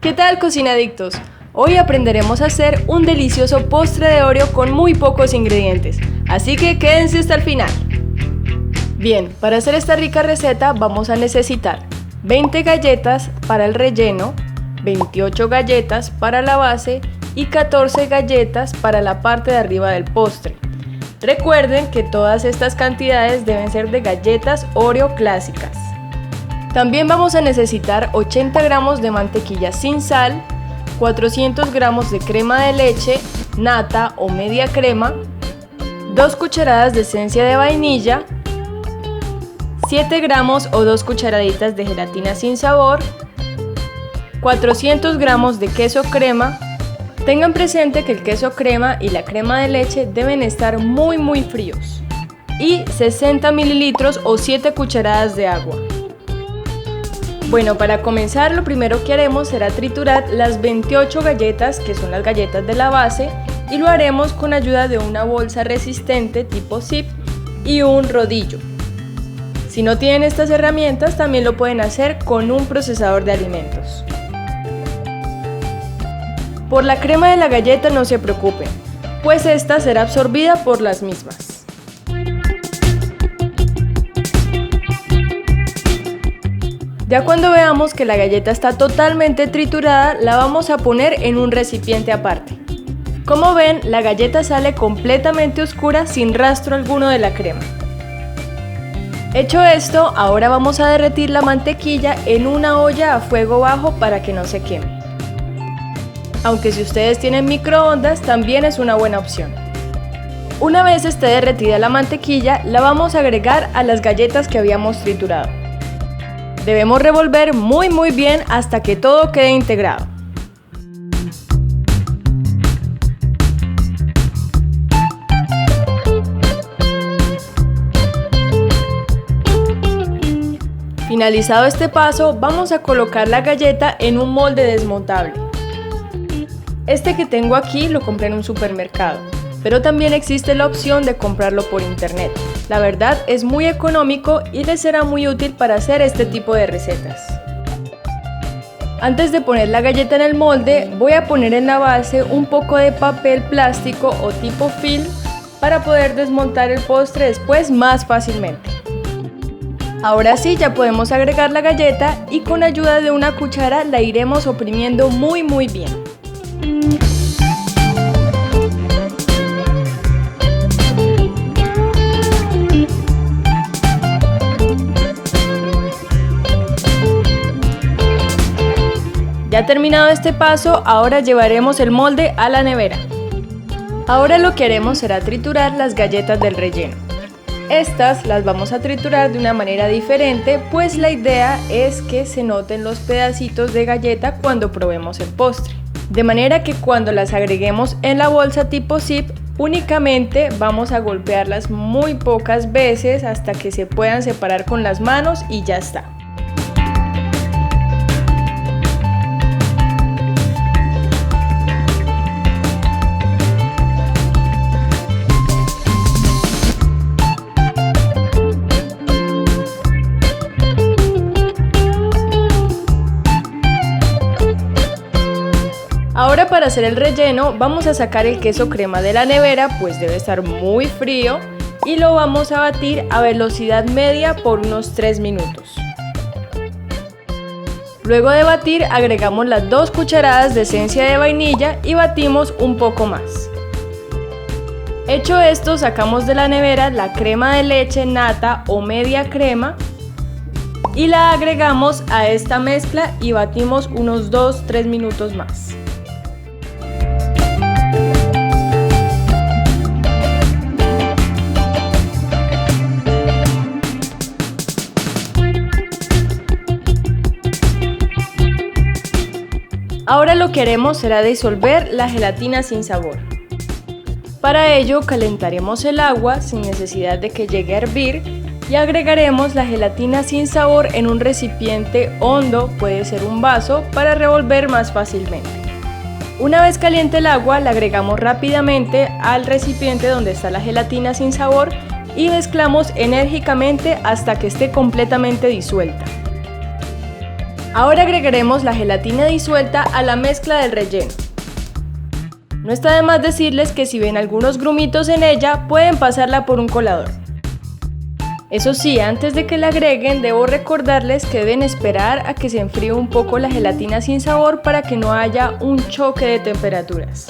¿Qué tal, cocinadictos? Hoy aprenderemos a hacer un delicioso postre de Oreo con muy pocos ingredientes, así que quédense hasta el final. Bien, para hacer esta rica receta vamos a necesitar 20 galletas para el relleno, 28 galletas para la base y 14 galletas para la parte de arriba del postre. Recuerden que todas estas cantidades deben ser de galletas Oreo clásicas. También vamos a necesitar 80 gramos de mantequilla sin sal, 400 gramos de crema de leche, nata o media crema, 2 cucharadas de esencia de vainilla, 7 gramos o 2 cucharaditas de gelatina sin sabor, 400 gramos de queso crema. Tengan presente que el queso crema y la crema de leche deben estar muy fríos, y 60 mililitros o 7 cucharadas de agua. Bueno, para comenzar lo primero que haremos será triturar las 28 galletas, que son las galletas de la base, y lo haremos con ayuda de una bolsa resistente tipo zip y un rodillo. Si no tienen estas herramientas, también lo pueden hacer con un procesador de alimentos. Por la crema de la galleta no se preocupen, pues esta será absorbida por las mismas. Ya cuando veamos que la galleta está totalmente triturada, la vamos a poner en un recipiente aparte. Como ven, la galleta sale completamente oscura sin rastro alguno de la crema. Hecho esto, ahora vamos a derretir la mantequilla en una olla a fuego bajo para que no se queme. Aunque si ustedes tienen microondas, también es una buena opción. Una vez esté derretida la mantequilla, la vamos a agregar a las galletas que habíamos triturado. Debemos revolver muy bien hasta que todo quede integrado. Finalizado este paso, vamos a colocar la galleta en un molde desmontable. Este que tengo aquí lo compré en un supermercado, pero también existe la opción de comprarlo por internet. La verdad es muy económico y les será muy útil para hacer este tipo de recetas. Antes de poner la galleta en el molde, voy a poner en la base un poco de papel plástico o tipo film para poder desmontar el postre después más fácilmente. Ahora sí, ya podemos agregar la galleta y con ayuda de una cuchara la iremos oprimiendo muy bien. Ya terminado este paso, ahora llevaremos el molde a la nevera. Ahora lo que haremos será triturar las galletas del relleno. Estas las vamos a triturar de una manera diferente, pues la idea es que se noten los pedacitos de galleta cuando probemos el postre. De manera que cuando las agreguemos en la bolsa tipo zip, únicamente vamos a golpearlas muy pocas veces hasta que se puedan separar con las manos y ya está. Ahora para hacer el relleno vamos a sacar el queso crema de la nevera, pues debe estar muy frío, y lo vamos a batir a velocidad media por unos 3 minutos. Luego de batir agregamos las 2 cucharadas de esencia de vainilla y batimos un poco más. Hecho esto, sacamos de la nevera la crema de leche, nata o media crema y la agregamos a esta mezcla y batimos unos 2-3 minutos más. Ahora lo que haremos será disolver la gelatina sin sabor. Para ello calentaremos el agua sin necesidad de que llegue a hervir y agregaremos la gelatina sin sabor en un recipiente hondo, puede ser un vaso, para revolver más fácilmente. Una vez caliente el agua, la agregamos rápidamente al recipiente donde está la gelatina sin sabor y mezclamos enérgicamente hasta que esté completamente disuelta. Ahora agregaremos la gelatina disuelta a la mezcla del relleno. No está de más decirles que si ven algunos grumitos en ella, pueden pasarla por un colador. Eso sí, antes de que la agreguen, debo recordarles que deben esperar a que se enfríe un poco la gelatina sin sabor para que no haya un choque de temperaturas.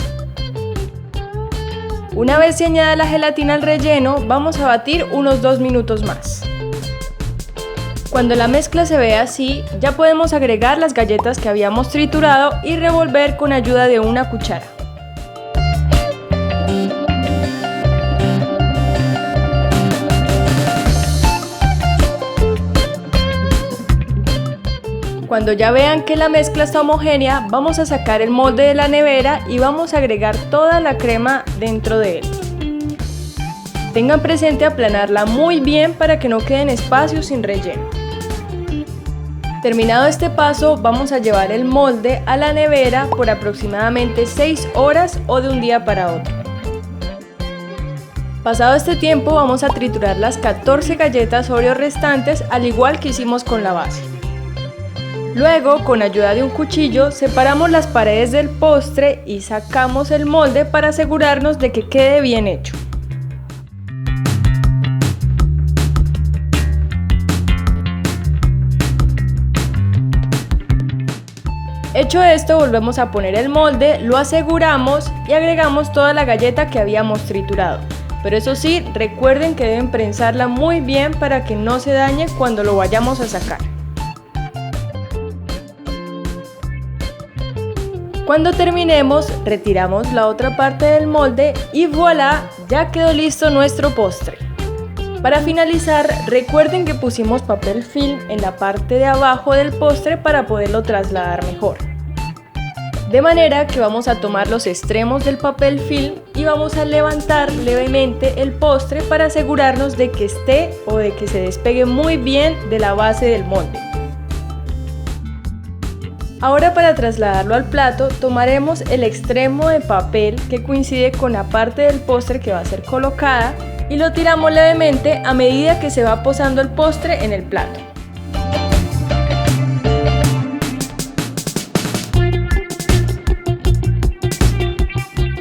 Una vez se añada la gelatina al relleno, vamos a batir unos 2 minutos más. Cuando la mezcla se vea así, ya podemos agregar las galletas que habíamos triturado y revolver con ayuda de una cuchara. Cuando ya vean que la mezcla está homogénea, vamos a sacar el molde de la nevera y vamos a agregar toda la crema dentro de él. Tengan presente aplanarla muy bien para que no queden espacios sin relleno. Terminado este paso, vamos a llevar el molde a la nevera por aproximadamente 6 horas o de un día para otro. Pasado este tiempo, vamos a triturar las 14 galletas Oreo restantes, al igual que hicimos con la base. Luego, con ayuda de un cuchillo, separamos las paredes del postre y sacamos el molde para asegurarnos de que quede bien hecho. Hecho esto, volvemos a poner el molde, lo aseguramos y agregamos toda la galleta que habíamos triturado. Pero eso sí, recuerden que deben prensarla muy bien para que no se dañe cuando lo vayamos a sacar. Cuando terminemos, retiramos la otra parte del molde y voilà, ya quedó listo nuestro postre. Para finalizar, recuerden que pusimos papel film en la parte de abajo del postre para poderlo trasladar mejor. De manera que vamos a tomar los extremos del papel film y vamos a levantar levemente el postre para asegurarnos de que esté o de que se despegue muy bien de la base del molde. Ahora, para trasladarlo al plato, tomaremos el extremo de papel que coincide con la parte del postre que va a ser colocada y lo tiramos levemente a medida que se va posando el postre en el plato.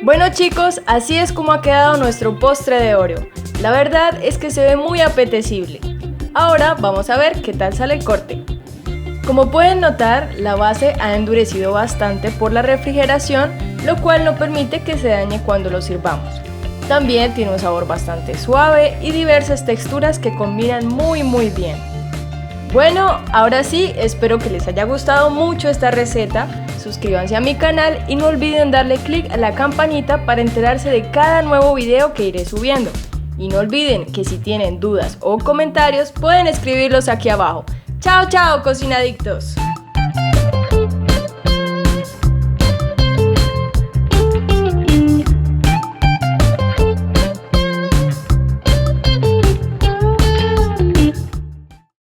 Bueno chicos, así es como ha quedado nuestro postre de Oreo. La verdad es que se ve muy apetecible. Ahora vamos a ver qué tal sale el corte. Como pueden notar, la base ha endurecido bastante por la refrigeración, lo cual no permite que se dañe cuando lo sirvamos. También tiene un sabor bastante suave y diversas texturas que combinan muy bien. Bueno, ahora sí, espero que les haya gustado mucho esta receta. Suscríbanse a mi canal y no olviden darle clic a la campanita para enterarse de cada nuevo video que iré subiendo. Y no olviden que si tienen dudas o comentarios pueden escribirlos aquí abajo. ¡Chao, chao, cocinadictos!